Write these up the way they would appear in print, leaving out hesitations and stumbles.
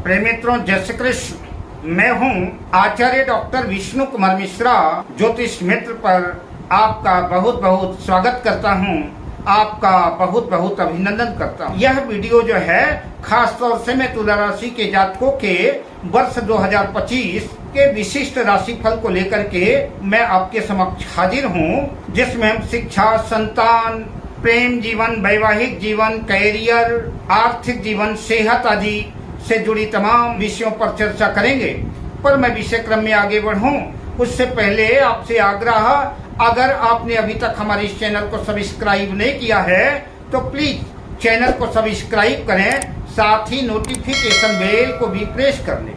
प्रेम मित्रों, जय श्री कृष्ण। मैं हूं आचार्य डॉक्टर विष्णु कुमार मिश्रा। ज्योतिष मित्र पर आपका बहुत बहुत स्वागत करता हूं, आपका बहुत बहुत अभिनंदन करता हूं। यह वीडियो जो है खास तौर से मैं तुला राशि के जातकों के वर्ष 2025 के विशिष्ट राशिफल को लेकर के मैं आपके समक्ष हाजिर हूं, जिसमें हम शिक्षा, संतान, प्रेम जीवन, वैवाहिक जीवन, कैरियर, आर्थिक जीवन, सेहत आदि से जुड़ी तमाम विषयों पर चर्चा करेंगे। पर मैं विषय क्रम में आगे बढ़ूं उससे पहले आपसे आग्रह, अगर आपने अभी तक हमारे इस चैनल को सब्सक्राइब नहीं किया है तो प्लीज चैनल को सब्सक्राइब करें, साथ ही नोटिफिकेशन बेल को भी प्रेस कर लें।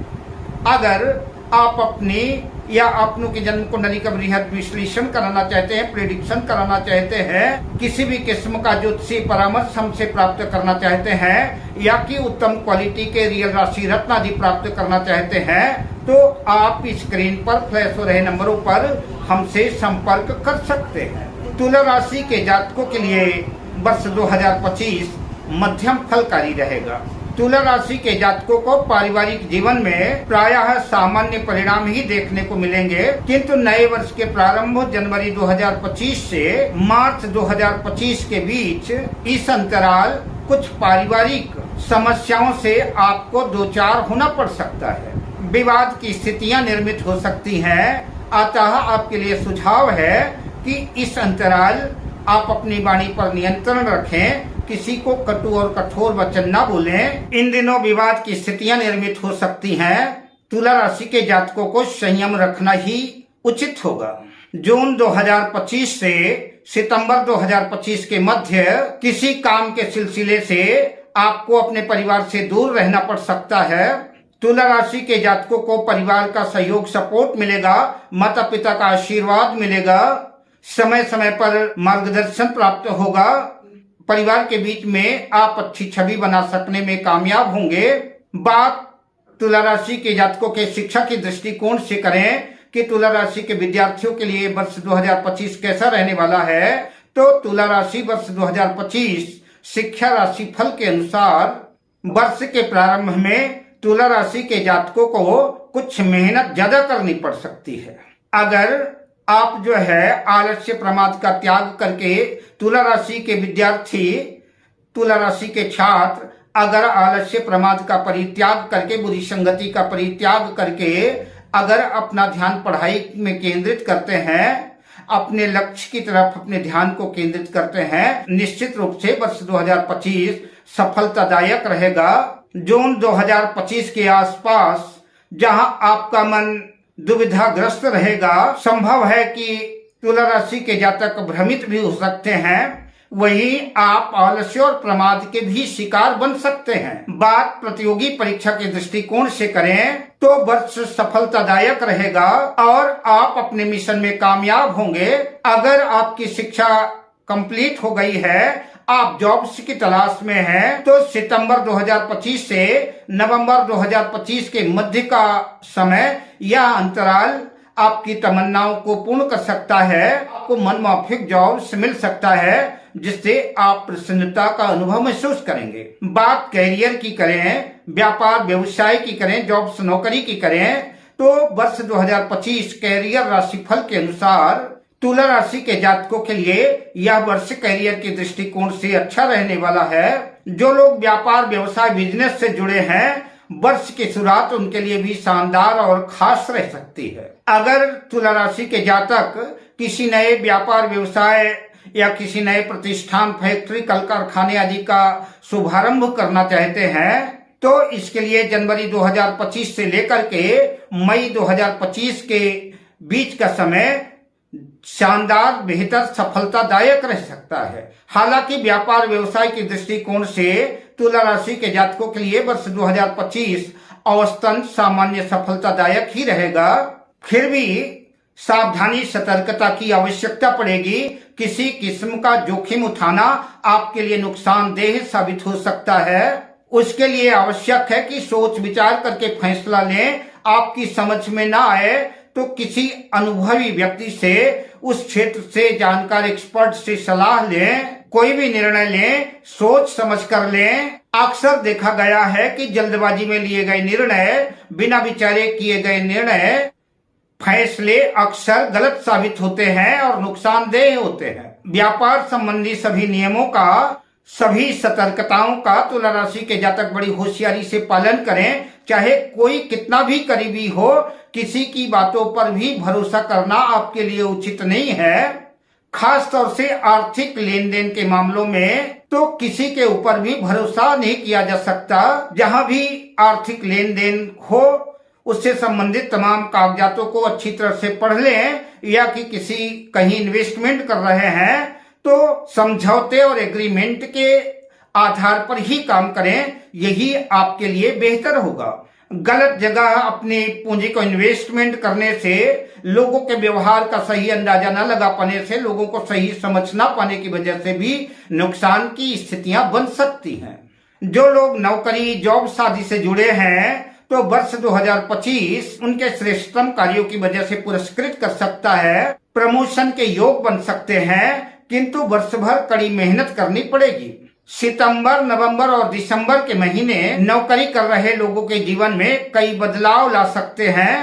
अगर आप अपनी या अपनों की जन्म कुंडली का बृहद विश्लेषण कराना चाहते हैं, प्रेडिक्शन कराना चाहते हैं, किसी भी किस्म का ज्योतिषीय परामर्श हमसे प्राप्त करना चाहते हैं, या कि उत्तम क्वालिटी के रियल राशि रत्न आदि प्राप्त करना चाहते हैं, तो आप स्क्रीन पर फ्लैश हो रहे नंबरों पर हमसे संपर्क कर सकते हैं। तुला राशि के जातकों के लिए वर्ष 2025 मध्यम फलकारी रहेगा। तुला राशि के जातकों को पारिवारिक जीवन में प्रायः सामान्य परिणाम ही देखने को मिलेंगे, किंतु नए वर्ष के प्रारंभ जनवरी 2025 से मार्च 2025 के बीच इस अंतराल कुछ पारिवारिक समस्याओं से आपको दो चार होना पड़ सकता है। विवाद की स्थितियां निर्मित हो सकती हैं, अतः आपके लिए सुझाव है कि इस अंतराल आप अपनी वाणी पर नियंत्रण रखें, किसी को कटु और कठोर वचन न बोलें। इन दिनों विवाद की स्थितियां निर्मित हो सकती हैं। तुला राशि के जातकों को संयम रखना ही उचित होगा। जून 2025 से सितंबर 2025 के मध्य किसी काम के सिलसिले से आपको अपने परिवार से दूर रहना पड़ सकता है। तुला राशि के जातकों को परिवार का सहयोग, सपोर्ट मिलेगा, माता पिता का आशीर्वाद मिलेगा, समय समय पर मार्गदर्शन प्राप्त होगा, परिवार के बीच में आप अच्छी छवि बना सकने में कामयाब होंगे। बात तुला राशि के जातकों के शिक्षा की दृष्टिकोण से करें कि तुला राशि के विद्यार्थियों के लिए वर्ष 2025 कैसा रहने वाला है, तो तुला राशि वर्ष 2025 शिक्षा राशि फल के अनुसार वर्ष के प्रारंभ में तुला राशि के जातकों को कुछ मेहनत ज्यादा करनी पड़ सकती है। अगर आप जो है आलस्य प्रमाद का त्याग करके, तुला राशि के विद्यार्थी, तुला राशि के छात्र अगर आलस्य प्रमाद का परित्याग करके, बुरी संगति का परित्याग करके अगर अपना ध्यान पढ़ाई में केंद्रित करते हैं, अपने लक्ष्य की तरफ अपने ध्यान को केंद्रित करते हैं, निश्चित रूप से वर्ष 2025 सफलतादायक रहेगा। जून 2025 के आसपास जहां आपका मन दुविधाग्रस्त रहेगा, संभव है कि तुला राशि के जातक भ्रमित भी हो सकते हैं, वहीं आप आलस्य और प्रमाद के भी शिकार बन सकते हैं। बात प्रतियोगी परीक्षा के दृष्टिकोण से करें तो वर्ष सफलतादायक रहेगा और आप अपने मिशन में कामयाब होंगे। अगर आपकी शिक्षा कंप्लीट हो गई है, आप जॉब्स की तलाश में हैं, तो सितंबर 2025 से नवंबर 2025 के मध्य का समय यह अंतराल आपकी तमन्नाओं को पूर्ण कर सकता है। आपको मनमाफिक जॉब्स मिल सकता है, जिससे आप प्रसन्नता का अनुभव महसूस करेंगे। बात कैरियर की करें, व्यापार व्यवसाय की करें, जॉब्स नौकरी की करें, तो वर्ष 2025 कैरियर राशिफल के अनुसार तुला राशि के जातकों के लिए यह वर्ष कैरियर के दृष्टिकोण से अच्छा रहने वाला है। जो लोग व्यापार व्यवसाय बिजनेस से जुड़े हैं, वर्ष की शुरुआत उनके लिए भी शानदार और खास रह सकती है। अगर तुला राशि के जातक किसी नए व्यापार व्यवसाय या किसी नए प्रतिष्ठान, फैक्ट्री, कल कारखाने आदि का शुभारंभ करना चाहते हैं, तो इसके लिए जनवरी 2025 से लेकर के मई 2025 के बीच का समय शानदार, बेहतर, सफलतादायक रह सकता है। हालांकि व्यापार व्यवसाय के दृष्टिकोण से तुला राशि के जातकों के लिए वर्ष 2025 औसतन सामान्य सफलतादायक ही रहेगा। फिर भी सावधानी, सतर्कता की आवश्यकता पड़ेगी। किसी किस्म का जोखिम उठाना आपके लिए नुकसानदेह साबित हो सकता है। उसके लिए आवश्यक है कि सोच विचार करके फैसला लें। आपकी समझ में ना आए तो किसी अनुभवी व्यक्ति से, उस क्षेत्र से जानकार एक्सपर्ट से सलाह लें। कोई भी निर्णय लें, सोच समझ कर लें। अक्सर देखा गया है कि जल्दबाजी में लिए गए निर्णय, बिना विचारे किए गए निर्णय, फैसले अक्सर गलत साबित होते हैं और नुकसानदेह होते हैं। व्यापार संबंधी सभी नियमों का, सभी सतर्कताओं का तुला राशि के जातक बड़ी होशियारी से पालन करें। चाहे कोई कितना भी करीबी हो, किसी की बातों पर भी भरोसा करना आपके लिए उचित नहीं है। खास तौर से आर्थिक लेन देन के मामलों में तो किसी के ऊपर भी भरोसा नहीं किया जा सकता। जहां भी आर्थिक लेन देन हो, उससे संबंधित तमाम कागजातों को अच्छी तरह से पढ़ लें। या कि किसी कहीं इन्वेस्टमेंट कर रहे हैं तो समझौते और एग्रीमेंट के आधार पर ही काम करें, यही आपके लिए बेहतर होगा। गलत जगह अपनी पूंजी को इन्वेस्टमेंट करने से, लोगों के व्यवहार का सही अंदाजा न लगा पाने से, लोगों को सही समझ न पाने की वजह से भी नुकसान की स्थितियां बन सकती हैं। जो लोग नौकरी, जॉब आदि से जुड़े हैं तो वर्ष 2025 उनके श्रेष्ठतम कार्यों की वजह से पुरस्कृत कर सकता है। प्रमोशन के योग बन सकते हैं, किंतु वर्ष भर कड़ी मेहनत करनी पड़ेगी। सितंबर, नवंबर और दिसंबर के महीने नौकरी कर रहे लोगों के जीवन में कई बदलाव ला सकते हैं।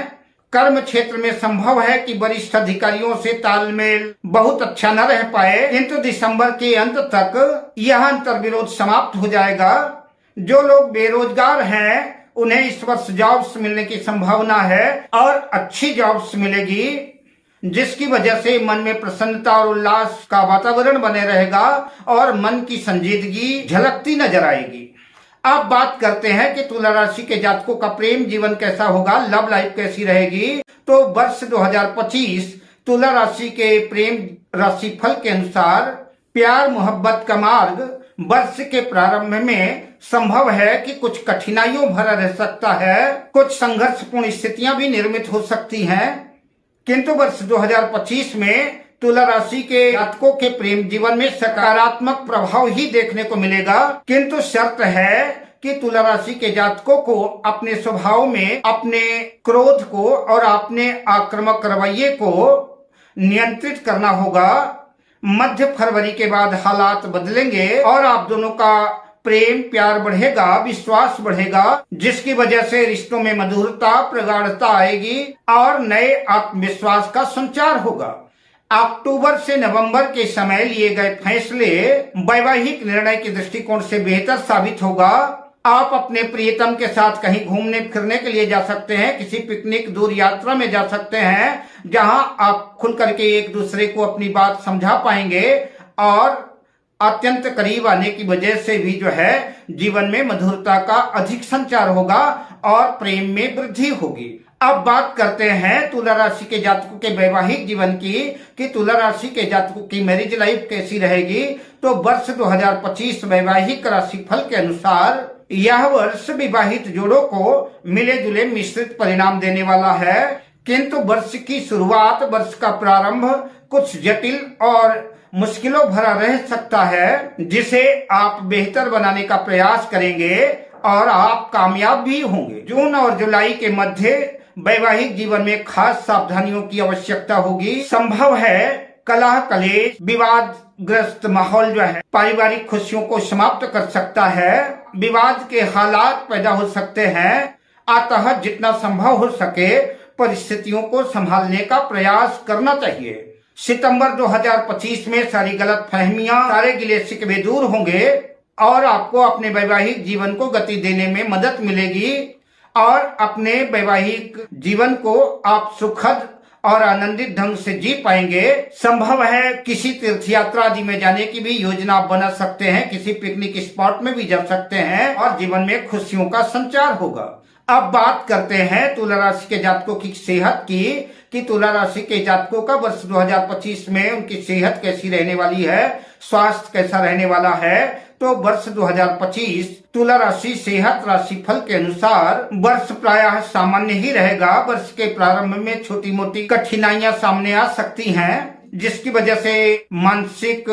कर्म क्षेत्र में संभव है कि वरिष्ठ अधिकारियों से तालमेल बहुत अच्छा न रह पाए, किंतु दिसंबर के अंत तक यह अंतर्विरोध समाप्त हो जाएगा। जो लोग बेरोजगार हैं उन्हें इस वर्ष जॉब्स मिलने की संभावना है और अच्छी जॉब्स मिलेगी, जिसकी वजह से मन में प्रसन्नता और उल्लास का वातावरण बने रहेगा और मन की संजीदगी झलकती नजर आएगी। अब बात करते हैं कि तुला राशि के जातकों का प्रेम जीवन कैसा होगा, लव लाइफ कैसी रहेगी। तो वर्ष 2025 तुला राशि के प्रेम राशि फल के अनुसार प्यार मोहब्बत का मार्ग वर्ष के प्रारंभ में संभव है कि कुछ कठिनाइयों भरा रह सकता है, कुछ संघर्षपूर्ण स्थितियां भी निर्मित हो सकती हैं, किंतु वर्ष 2025 में तुला राशि के जातकों के प्रेम जीवन में सकारात्मक प्रभाव ही देखने को मिलेगा। किंतु शर्त है कि तुला राशि के जातकों को अपने स्वभाव में अपने क्रोध को और अपने आक्रामक रवैये को नियंत्रित करना होगा। मध्य फरवरी के बाद हालात बदलेंगे और आप दोनों का प्रेम प्यार बढ़ेगा, विश्वास बढ़ेगा, जिसकी वजह से रिश्तों में मधुरता, प्रगाढ़ता आएगी और नए आत्मविश्वास का संचार होगा। अक्टूबर से नवंबर के समय लिए गए फैसले वैवाहिक निर्णय के दृष्टिकोण से बेहतर साबित होगा। आप अपने प्रियतम के साथ कहीं घूमने फिरने के लिए जा सकते हैं, किसी पिकनिक, दूर यात्रा में जा सकते हैं, जहां आप खुल करके एक दूसरे को अपनी बात समझा पाएंगे और अत्यंत करीब आने की वजह से भी जो है जीवन में मधुरता का अधिक संचार होगा और प्रेम में वृद्धि होगी। अब बात करते हैं तुला राशि के जातकों के वैवाहिक जीवन की कि तुला राशि के जातकों की मैरिज लाइफ कैसी रहेगी। तो वर्ष 2025 वैवाहिक राशि फल के अनुसार यह वर्ष विवाहित जोड़ों को मिले जुले मिश्रित परिणाम देने वाला है, किंतु वर्ष की शुरुआत, वर्ष का प्रारंभ कुछ जटिल और मुश्किलों भरा रह सकता है, जिसे आप बेहतर बनाने का प्रयास करेंगे और आप कामयाब भी होंगे। जून और जुलाई के मध्य वैवाहिक जीवन में खास सावधानियों की आवश्यकता होगी। संभव है कलह, कलेश, विवादग्रस्त माहौल जो है पारिवारिक खुशियों को समाप्त कर सकता है। विवाद के हालात पैदा हो सकते हैं, अतः जितना संभव हो सके परिस्थितियों को संभालने का प्रयास करना चाहिए। सितंबर 2025 में सारी गलत फहमियां, सारे गिले शिकवे दूर होंगे और आपको अपने वैवाहिक जीवन को गति देने में मदद मिलेगी और अपने वैवाहिक जीवन को आप सुखद और आनंदित ढंग से जी पाएंगे। संभव है किसी तीर्थ यात्रा आदि में जाने की भी योजना बना सकते हैं, किसी पिकनिक स्पॉट में भी जा सकते हैं और जीवन में खुशियों का संचार होगा। अब बात करते हैं तुला राशि के जातकों की सेहत की कि तुला राशि के जातकों का वर्ष 2025 में उनकी सेहत कैसी रहने वाली है, स्वास्थ्य कैसा रहने वाला है। तो वर्ष 2025 तुला राशि सेहत राशि फल के अनुसार वर्ष प्रायः सामान्य ही रहेगा। वर्ष के प्रारंभ में छोटी मोटी कठिनाइयां सामने आ सकती हैं, जिसकी वजह से मानसिक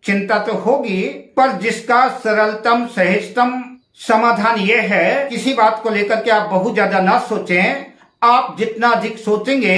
चिंता तो होगी, पर जिसका सरलतम सहजतम समाधान ये है किसी बात को लेकर के आप बहुत ज्यादा ना सोचें, आप जितना अधिक सोचेंगे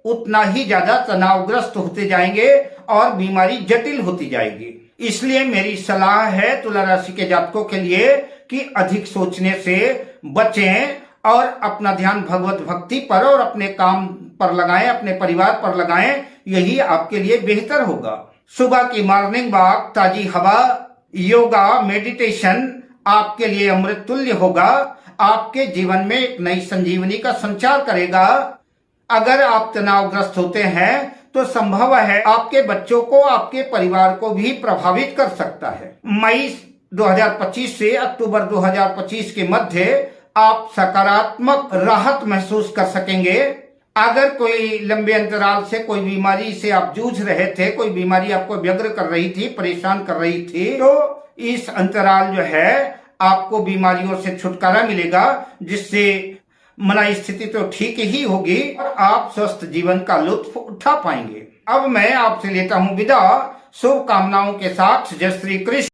उतना ही ज्यादा तनावग्रस्त होते जाएंगे और बीमारी जटिल होती जाएगी। इसलिए मेरी सलाह है तुला राशि के जातकों के लिए कि अधिक सोचने से बचें और अपना ध्यान भगवत भक्ति पर और अपने काम पर लगाएं, अपने परिवार पर लगाएं। यही आपके लिए बेहतर होगा। सुबह की मॉर्निंग वॉक, ताजी हवा, योगा, मेडिटेशन आपके लिए अमृत तुल्य होगा। आपके जीवन में एक नई संजीवनी का संचार करेगा। अगर आप तनावग्रस्त होते हैं तो संभव है आपके बच्चों को, आपके परिवार को भी प्रभावित कर सकता है। मई 2025 से अक्टूबर 2025 के मध्य आप सकारात्मक राहत महसूस कर सकेंगे। अगर कोई लंबे अंतराल से कोई बीमारी से आप जूझ रहे थे, कोई बीमारी आपको व्यग्र कर रही थी, परेशान कर रही थी, तो इस अंतराल जो है आपको बीमारियों से छुटकारा मिलेगा, जिससे मन स्थिति तो ठीक ही होगी और आप स्वस्थ जीवन का लुत्फ उठा पाएंगे। अब मैं आपसे लेता हूं विदा, शुभकामनाओं के साथ। जय श्री कृष्ण।